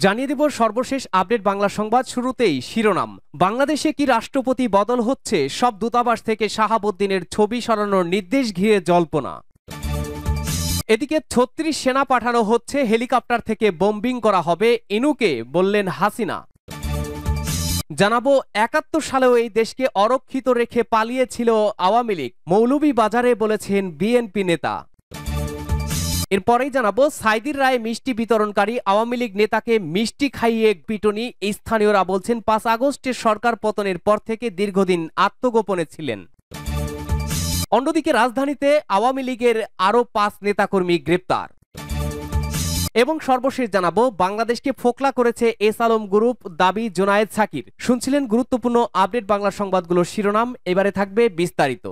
জানিয়ে দেব সর্বশেষ আপডেট বাংলা সংবাদ। শুরুতেই শিরোনাম। বাংলাদেশে কি রাষ্ট্রপতি বদল হচ্ছে? সব দূতাবাস থেকে শাহাবুদ্দিনের ছবি সরানোর নির্দেশ ঘিরে জল্পনা। এদিকে ৩৬ সেনা পাঠানো হচ্ছে, হেলিকপ্টার থেকে বোম্বিং করা হবে, ইনুকে বললেন হাসিনা। জানাবো ৭১ সালেও এই দেশকে অরক্ষিত রেখে পালিয়েছিল আওয়ামী লীগ, মৌলভীবাজারে বলেছেন বিএনপি নেতা। এরপরেই জানাবো সাইদির রায়ে মিষ্টি বিতরণকারী আওয়ামী লীগ নেতাকে মিষ্টি খাইয়ে পিটুনি। স্থানীয়রা বলছেন ৫ আগস্টের সরকার পতনের পর থেকে দীর্ঘদিন আত্মগোপনে ছিলেন। অন্যদিকে রাজধানীতে আওয়ামী লীগের আরো ৫ নেতাকর্মী গ্রেপ্তার। এবং সর্বশেষ জানাবো বাংলাদেশকে ফোকলা করেছে এস আলম গ্রুপ, দাবি জোনায়েদ সাকির। শুনছিলেন গুরুত্বপূর্ণ আপডেট বাংলা সংবাদগুলোর শিরোনাম, এবারে থাকবে বিস্তারিত।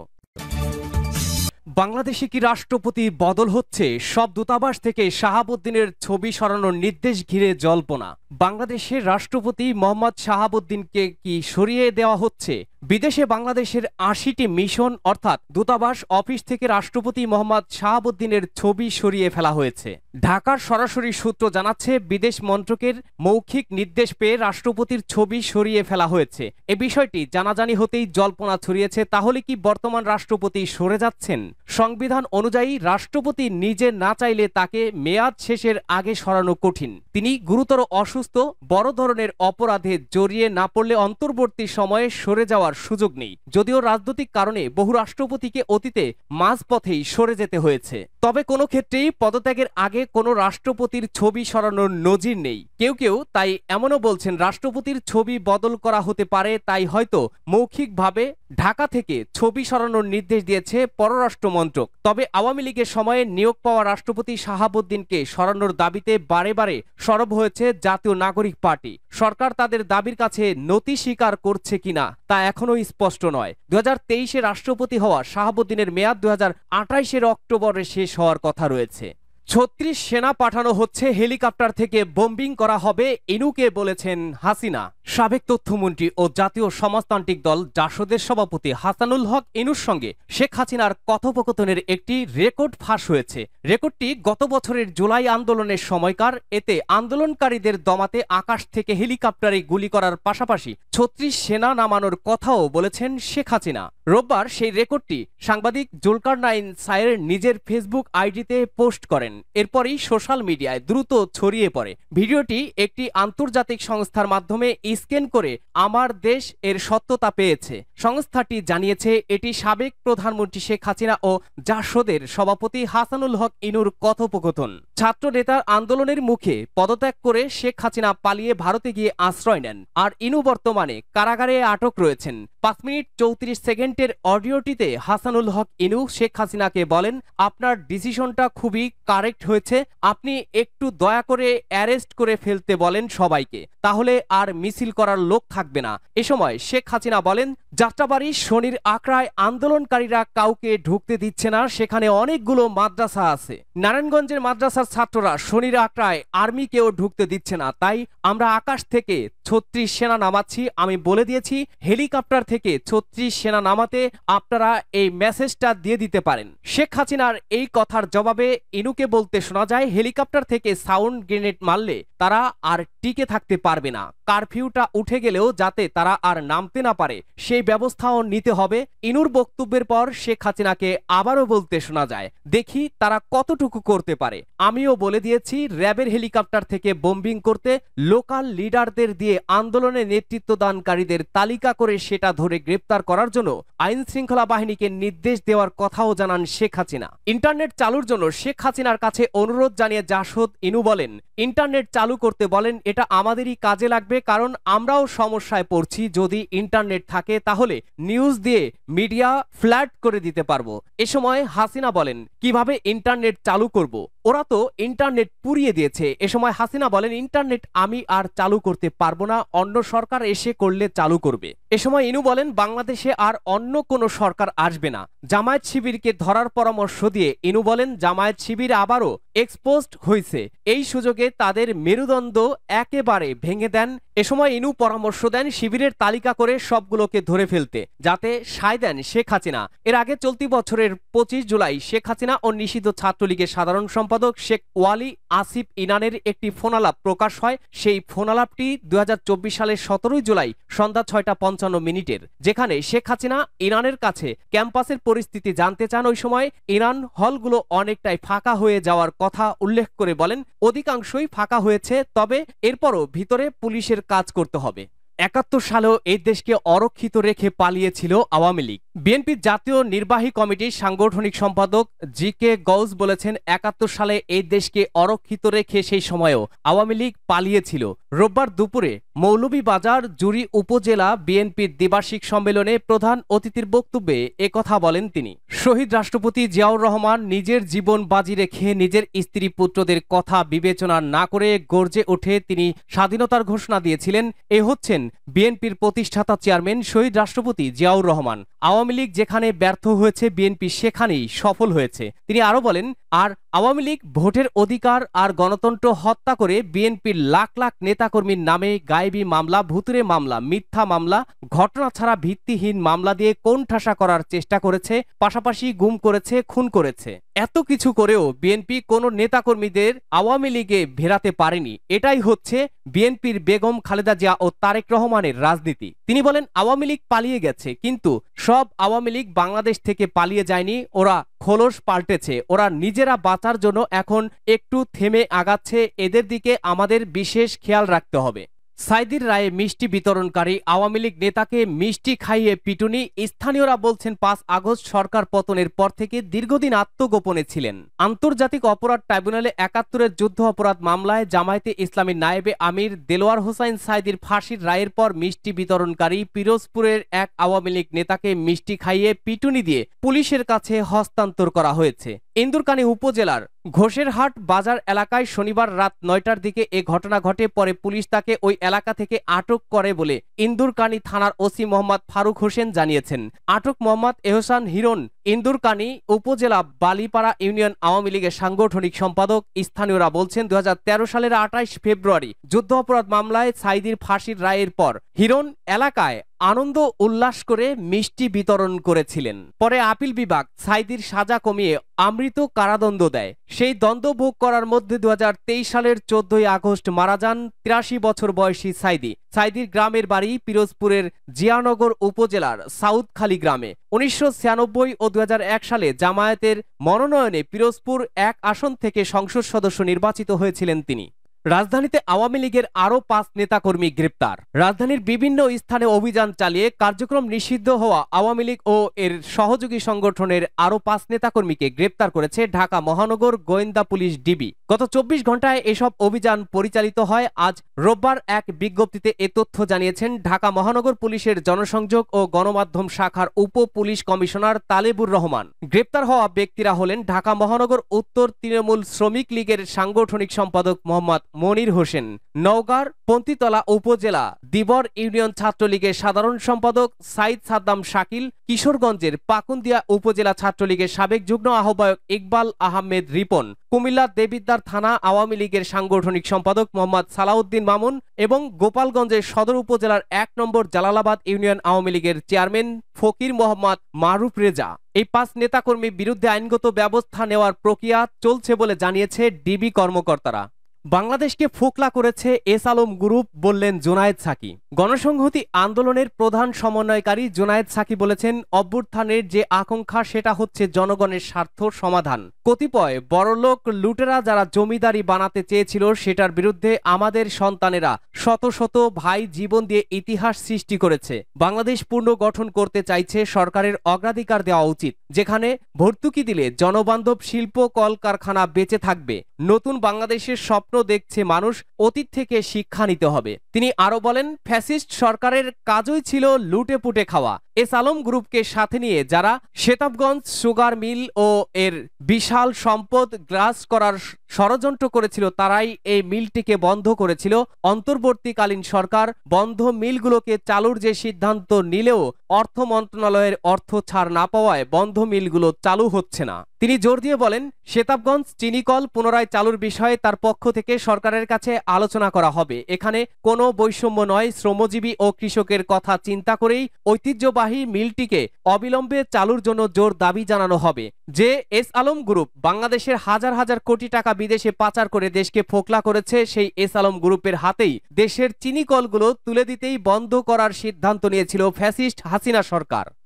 বাংলাদেশে কি রাষ্ট্রপতি বদল হচ্ছে? সব দূতাবাস থেকে শাহাবুদ্দিনের ছবি সরানোর নির্দেশ ঘিরে জল্পনা। বাংলাদেশের রাষ্ট্রপতি মোহাম্মদ শাহাবুদ্দিনকে কি সরিয়ে দেওয়া হচ্ছে? বিদেশে বাংলাদেশের ৮০টি মিশন অর্থাৎ দূতাবাস অফিস থেকে রাষ্ট্রপতি মোহাম্মদ শাহাবুদ্দিনের ছবি সরিয়ে ফেলা হয়েছে। ঢাকার সরাসরি সূত্র জানাচ্ছে, বিদেশ মন্ত্রকের মৌখিক নির্দেশ পেয়ে রাষ্ট্রপতির ছবি সরিয়ে ফেলা হয়েছে। এ বিষয়টি জানাজানি হতেই জল্পনা ছড়িয়েছে। তাহলে কি বর্তমান রাষ্ট্রপতি সরে যাচ্ছেন? সংবিধান অনুযায়ী রাষ্ট্রপতি নিজে না চাইলে তাকে মেয়াদ শেষের আগে সরানো কঠিন। তিনি গুরুতর অসুস্থ, বড় ধরনের অপরাধে জড়িয়ে না পড়লে অন্তর্বর্তী সময়ে সরে যাওয়ার সুযোগ নেই। যদিও রাজনৈতিক কারণে বহু রাষ্ট্রপতিকে অতীতে মাঝপথেই সরে যেতে হয়েছে, তবে কোনো ক্ষেত্রেই পদত্যাগের আগে কোনো রাষ্ট্রপতির ছবি সরানোর নজির নেই। কেউ কেউ তাই এমনও বলছেন, রাষ্ট্রপতির ছবি বদল করা হতে পারে, তাই হয়তো মৌখিকভাবে ঢাকা থেকে ছবি সরানোর নির্দেশ দিয়েছে পররাষ্ট্র মন্ত্রক। তবে আওয়ামী লীগের সময়ে নিয়োগ পাওয়া রাষ্ট্রপতি শাহাবুদ্দিনকে সরানোর দাবিতে বারে বারে সরব হয়েছে জাতীয় নাগরিক পার্টি। সরকার তাদের দাবির কাছে নতি স্বীকার করছে কিনা তা এখনো স্পষ্ট নয়। ২০২৩-এ রাষ্ট্রপতি হওয়া শাহাবুদ্দিনের মেয়াদ ২০২৮-এর অক্টোবরে শেষ হওয়ার কথা রয়েছে। ৩৬ সেনা পাঠানো হচ্ছে, হেলিকপ্টার থেকে বোম্বিং করা হবে, ইনুকে বলেছেন হাসিনা। সাবেক তথ্যমন্ত্রী ও জাতীয় সমাজতান্ত্রিক দল জাসদের সভাপতি হাসানুল হক ইনুর সঙ্গে শেখ হাসিনার কথোপকথনের একটি রেকর্ড ফাঁস হয়েছে। রেকর্ডটি গত বছরের জুলাই আন্দোলনের সময়কার। এতে আন্দোলনকারীদের দমাতে আকাশ থেকে হেলিকপ্টারে গুলি করার পাশাপাশি ৩৬ সেনা নামানোর কথাও বলেছেন শেখ হাসিনা। রোববার সেই রেকর্ডটি সাংবাদিক জুলকারনাইন সায়ের নিজের ফেসবুক আইডিতে পোস্ট করেন। এরপরই সোশ্যাল মিডিয়ায় দ্রুত ছড়িয়ে পড়ে। ভিডিওটি একটি আন্তর্জাতিক সংস্থার মাধ্যমে স্ক্যান করে আমার দেশ এর সত্যতা পেয়েছে। সংস্থাটি জানিয়েছে এটি সাবেক প্রধানমন্ত্রী শেখ হাসিনা ও জাসদের সভাপতি হাসানুল হক ইনুর কথোপকথন। ছাত্র নেতার আন্দোলনের মুখে পদত্যাগ করে শেখ হাসিনা পালিয়ে ভারতে গিয়ে আশ্রয় নেন, আর ইনু বর্তমানে কারাগারে আটক রয়েছেন। ৫ মিনিট ৩৪ সেকেন্ডের অডিওটিতে হাসানুল হক ইনু শেখ হাসিনাকে বলেন, আপনার ডিসিশনটা খুবই কারেক্ট হয়েছে, আপনি একটু দয়া করে অ্যারেস্ট করে ফেলতে বলেন সবাইকে, তাহলে আর মিছিল করার লোক থাকবে না। এ সময় শেখ হাসিনা বলেন, যাত্রাবাড়ি শনির আখড়ায় আন্দোলনকারীরা কাউকে ঢুকতে দিচ্ছে না, সেখানে অনেকগুলো মাদ্রাসা আছে। নারায়ণগঞ্জের মাদ্রাসার ছাত্ররা শনির আখড়ায় আর্মিকেও ঢুকতে দিচ্ছে না, তাই আমরা আকাশ থেকে ৩৬ সেনা নামাচ্ছি। আমি বলে দিয়েছি হেলিকপ্টার থেকে ৩৬ সেনা নামাতে আপনারা এই মেসেজটা দিয়ে দিতে পারেন। শেখ হাসিনার এই কথার জবাবে ইনুকে বলতে শোনা যায়, হেলিকপ্টার থেকে সাউন্ড গ্রেনেড মারলে তারা আর টিকে থাকতে পারবে না। কারফিউটা উঠে গেলেও যাতে তারা আর নামতে না পারে সেই ব্যবস্থাও নিতে হবে। ইনুর বক্তব্যের পর শেখ হাসিনাকে আবারও বলতে শোনা যায়, দেখি তারা কতটুকু করতে পারে। আমিও বলে দিয়েছি র্যাবের হেলিকপ্টার থেকে বোম্বিং করতে, লোকাল লিডারদের দিয়ে আন্দোলনে নেতৃত্ব দানকারীদের তালিকা করে সেটা ধরে গ্রেপ্তার করার জন্য আইন শৃঙ্খলা বাহিনীকে নির্দেশ দেওয়ার কথাও জানান শেখ হাসিনা। ইন্টারনেট চালুর জন্য শেখ হাসিনার কাছে অনুরোধ জানিয়ে জাসদ ইনু বলেন, ইন্টারনেট চালু করতে বলেন, এটা আমাদেরই কাজে লাগবে, কারণ আমরাও সমস্যায় পড়ছি। যদি ইন্টারনেট থাকে তাহলে নিউজ দিয়ে মিডিয়া ফ্ল্যাট করে দিতে পারবো। এ সময় হাসিনা বলেন, কিভাবে ইন্টারনেট চালু করব? ওরা তো ইন্টারনেট পুড়িয়ে দিয়েছে। এ সময় হাসিনা বলেন, ইন্টারনেট আমি আর চালু করতে পারবো না, অন্য সরকার এসে করলে চালু করবে। এ সময় ইনু বলেন, বাংলাদেশে আর অন্য কোনো সরকার আসবে না। জামায়াত শিবিরকে ধরার পরামর্শ দিয়ে ইনু বলেন, জামায়াত শিবির আবারও এক্সপোজড হয়েছে, এই সুযোগে তাদের মেরুদণ্ড একেবারে ভেঙে দেন এ সময় ইনু পরামর্শ দেন শিবিরের তালিকা করে সবগুলোকে ধরে ফেলতে, যাতে সায় দেন শেখ হাসিনা। এর আগে চলতি বছরের 25 জুলাই শেখ হাসিনা ও নিষিদ্ধ ছাত্রলীগের সাধারণ সম্পাদক শেখ ওয়ালি আসিফ ইনানের একটি ফোনালাপ প্রকাশ হয়। সেই ফোনালাপটি 2024 সালের 17 জুলাই সন্ধ্যা 6:55 যেখানে শেখ হাসিনা ইনানের কাছে ক্যাম্পাসের পরিস্থিতি জানতে চান। ওই সময় ইরান হলগুলো অনেকটাই ফাঁকা হয়ে যাওয়ার কথা উল্লেখ করে বলেন, অধিকাংশই ফাঁকা হয়েছে, তবে এরপরও ভিতরে পুলিশের কাজ করতে হবে। 71 সালেও এই দেশকে অরক্ষিত রেখে পালিয়েছিল আওয়ামী লীগ। বিএনপির জাতীয় নির্বাহী কমিটির সাংগঠনিক সম্পাদক জি.কে. গউস বলেছেন, 71 সালে এই দেশকে অরক্ষিত রেখে সেই সময়েও আওয়ামী লীগ পালিয়েছিল। রোববার দুপুরে মৌলভীবাজার জুরি উপজেলা বিএনপির দ্বিবার্ষিক সম্মেলনে প্রধান অতিথির বক্তব্যে একথা বলেন তিনি। শহীদ রাষ্ট্রপতি জিয়াউর রহমান নিজের জীবন বাজি রেখে নিজের স্ত্রী পুত্রদের কথা বিবেচনা না করে গর্জে ওঠে তিনি স্বাধীনতার ঘোষণা দিয়েছিলেন। এ হচ্ছেন বিএনপির প্রতিষ্ঠাতা চেয়ারম্যান শহীদ রাষ্ট্রপতি জিয়াউর রহমান। আওয়ামী লীগ যেখানে ব্যর্থ হয়েছে, বিএনপি সেখানেই সফল হয়েছে। তিনি আরো বলেন, আর আওয়ামী লীগ ভোটের অধিকার আর গণতন্ত্র হত্যা করে বিএনপির লাখ লাখ নেতাকর্মীর নামে গায়েবী মামলা, ভুতুরে মামলা, মিথ্যা মামলা, ঘটনা ছাড়া ভিত্তিহীন মামলা দিয়ে কোণঠাসা করার চেষ্টা করেছে, পাশাপাশি গুম করেছে, খুন করেছে। এত কিছু করেও বিএনপি কোনো নেতাকর্মীদের আওয়ামী লীগে ভেড়াতে পারেনি। এটাই হচ্ছে বিএনপির বেগম খালেদা জিয়া ও তারেক রহমানের রাজনীতি। তিনি বলেন, আওয়ামী লীগ পালিয়ে গেছে, কিন্তু সব আওয়ামী লীগ বাংলাদেশ থেকে পালিয়ে যায়নি। ওরা খোলস পাল্টেছে, ওরা নিজেরা বাঁচার জন্য এখন একটু থেমে আগাচ্ছে। এদের দিকে আমাদের বিশেষ খেয়াল রাখতে হবে। সাইদির রায়ে মিষ্টি বিতরণকারী আওয়ামী লীগ নেতাকে মিষ্টি খাইয়ে পিটুনি। স্থানীয়রা বলছেন, 5 আগস্ট সরকার পতনের পর থেকে দীর্ঘদিন আত্মগোপনে ছিলেন। আন্তর্জাতিক অপরাধ ট্রাইব্যুনালে 71-এর যুদ্ধ অপরাধ মামলায় জামায়াতে ইসলামীর নায়েবে আমির দেলোয়ার হোসাইন সাইদির ফাঁসির রায়ের পর মিষ্টি বিতরণকারী পিরোজপুরের এক আওয়ামী লীগ নেতাকে মিষ্টি খাইয়ে পিটুনি দিয়ে পুলিশের কাছে হস্তান্তর করা হয়েছে। ইন্দুরকানী উপজেলার ঘোষেরহাট বাজার এলাকায় শনিবার রাত 9টার দিকে এ ঘটনা ঘটে। পরে পুলিশ তাকে ওই এলাকা থেকে আটক করে বলে ইন্দুরকানী থানার ওসি মোহাম্মদ ফারুক হোসেন জানিয়েছেন। আটক মোহাম্মদ এহসান হিরণ ইন্দুরকানী উপজেলা বালিপাড়া ইউনিয়ন আওয়ামী লীগের সাংগঠনিক সম্পাদক। স্থানীয়রা বলছেন, 2013 সালের 28 ফেব্রুয়ারি যুদ্ধ অপরাধ মামলায় সাইদির ফাঁসির রায়ের পর হিরণ এলাকায় আনন্দ উল্লাস করে মিষ্টি বিতরণ করেছিলেন। পরে আপিল বিভাগ সাইদির সাজা কমিয়ে আমৃত কারাদণ্ড দেয়। সেই দণ্ড ভোগ করার মধ্যে 2023 সালের 14 আগস্ট মারা যান 83 বছর বয়সী সাইদি। সাইদির গ্রামের বাড়ি পিরোজপুরের জিয়ানগর উপজেলার সাউথখালী গ্রামে। 1996 ও 2001 সালে জামায়াতের মনোনয়নে পিরোজপুর 1 আসন থেকে সংসদ সদস্য নির্বাচিত হয়েছিলেন তিনি। রাজধানীতে আওয়ামী লীগের আরও 5 নেতাকর্মী গ্রেপ্তার। রাজধানীর বিভিন্ন স্থানে অভিযান চালিয়ে কার্যক্রম নিষিদ্ধ হওয়া আওয়ামী লীগ ও এর সহযোগী সংগঠনের আরও 5 নেতাকর্মীকে গ্রেপ্তার করেছে ঢাকা মহানগর গোয়েন্দা পুলিশ ডিবি। গত 24 ঘন্টায় এসব অভিযান পরিচালিত হয়। আজ রোববার এক বিজ্ঞপ্তিতে এ তথ্য জানিয়েছেন ঢাকা মহানগর পুলিশের জনসংযোগ ও গণমাধ্যম শাখার উপ পুলিশ কমিশনার তালেবুর রহমান। গ্রেপ্তার হওয়া ব্যক্তিরা হলেন ঢাকা মহানগর উত্তর তৃণমূল শ্রমিক লীগের সাংগঠনিক সম্পাদক মোহাম্মদ মনির হোসেন, নওগাঁর পন্থীতলা উপজেলা দিবর ইউনিয়ন ছাত্রলীগের সাধারণ সম্পাদক সাইদ সাদ্দাম শাকিল, কিশোরগঞ্জের পাকুন্দিয়া উপজেলা ছাত্রলীগের সাবেক যুগ্ম আহ্বায়ক ইকবাল আহমেদ রিপন, কুমিল্লার দেবিদ্বার থানা আওয়ামী লীগের সাংগঠনিক সম্পাদক মোহাম্মদ সালাউদ্দিন মামুন এবং গোপালগঞ্জের সদর উপজেলার 1 নম্বর জালালাবাদ ইউনিয়ন আওয়ামী লীগের চেয়ারম্যান ফকির মোহাম্মদ মারুফ রেজা। এই 5 নেতাকর্মীর বিরুদ্ধে আইনগত ব্যবস্থা নেওয়ার প্রক্রিয়া চলছে বলে জানিয়েছে ডিবি কর্মকর্তারা। বাংলাদেশকে ফোকলা করেছে এস আলম গ্রুপ, বললেন জোনায়েদ সাকি। গণসংহতি আন্দোলনের প্রধান সমন্বয়কারী জোনায়েদ সাকি বলেছেন, অভ্যুত্থানের যে আকাঙ্ক্ষা সেটা হচ্ছে জনগণের স্বার্থ সমাধান। কতিপয় বড়লোক লুটেরা যারা জমিদারি বানাতে চেয়েছিল, সেটার বিরুদ্ধে আমাদের সন্তানেরা শত শত ভাই জীবন দিয়ে ইতিহাস সৃষ্টি করেছে। বাংলাদেশ পূর্ণ গঠন করতে চাইছে, সরকারের অগ্রাধিকার দেওয়া উচিত, যেখানে ভর্তুকি দিলে জনবান্ধব শিল্প কলকারখানা বেঁচে থাকবে। নতুন বাংলাদেশের স্বপ্ন দেখছে মানুষ, অতীত থেকে শিক্ষা নিতে হবে। তিনি আরো বলেন, ফ্যাসিস্ট সরকারের কাজই ছিল লুটে পুটে খাওয়া। এস আলম গ্রুপকে সাথে নিয়ে যারা শেতাবগঞ্জ সুগার মিল ও এর বিশাল সম্পদ গ্রাস করার ষড়যন্ত্র করেছিল, তারাই এই মিলটিকে বন্ধ করেছিল। অন্তর্বর্তীকালীন সরকার বন্ধ মিলগুলোকে চালুর যে সিদ্ধান্ত নিলেও অর্থ মন্ত্রণালয়ের অর্থ ছাড় না পাওয়ায় বন্ধ মিলগুলো চালু হচ্ছে না। তিনি জোর দিয়ে বলেন, সেতাবগঞ্জ চিনিকল পুনরায় চালুর বিষয়ে তার পক্ষ থেকে সরকারের কাছে আলোচনা করা হবে। এখানে কোনো বৈষম্য নয়, শ্রমজীবী ও কৃষকের কথা চিন্তা করেই ঐতিহ্যবাহী মিলটিকে অবিলম্বে চালুর জন্য জোর দাবি জানানো হবে। যে এস আলম গ্রুপ বাংলাদেশের হাজার হাজার কোটি টাকা বিদেশে পাচার করে দেশকে ফোকলা করেছে, সেই এস আলম গ্রুপের হাতেই দেশের চিনিকলগুলো তুলে দিতেই বন্ধ করার সিদ্ধান্ত নিয়েছিল ফ্যাসিস্ট হাসিনা সরকার।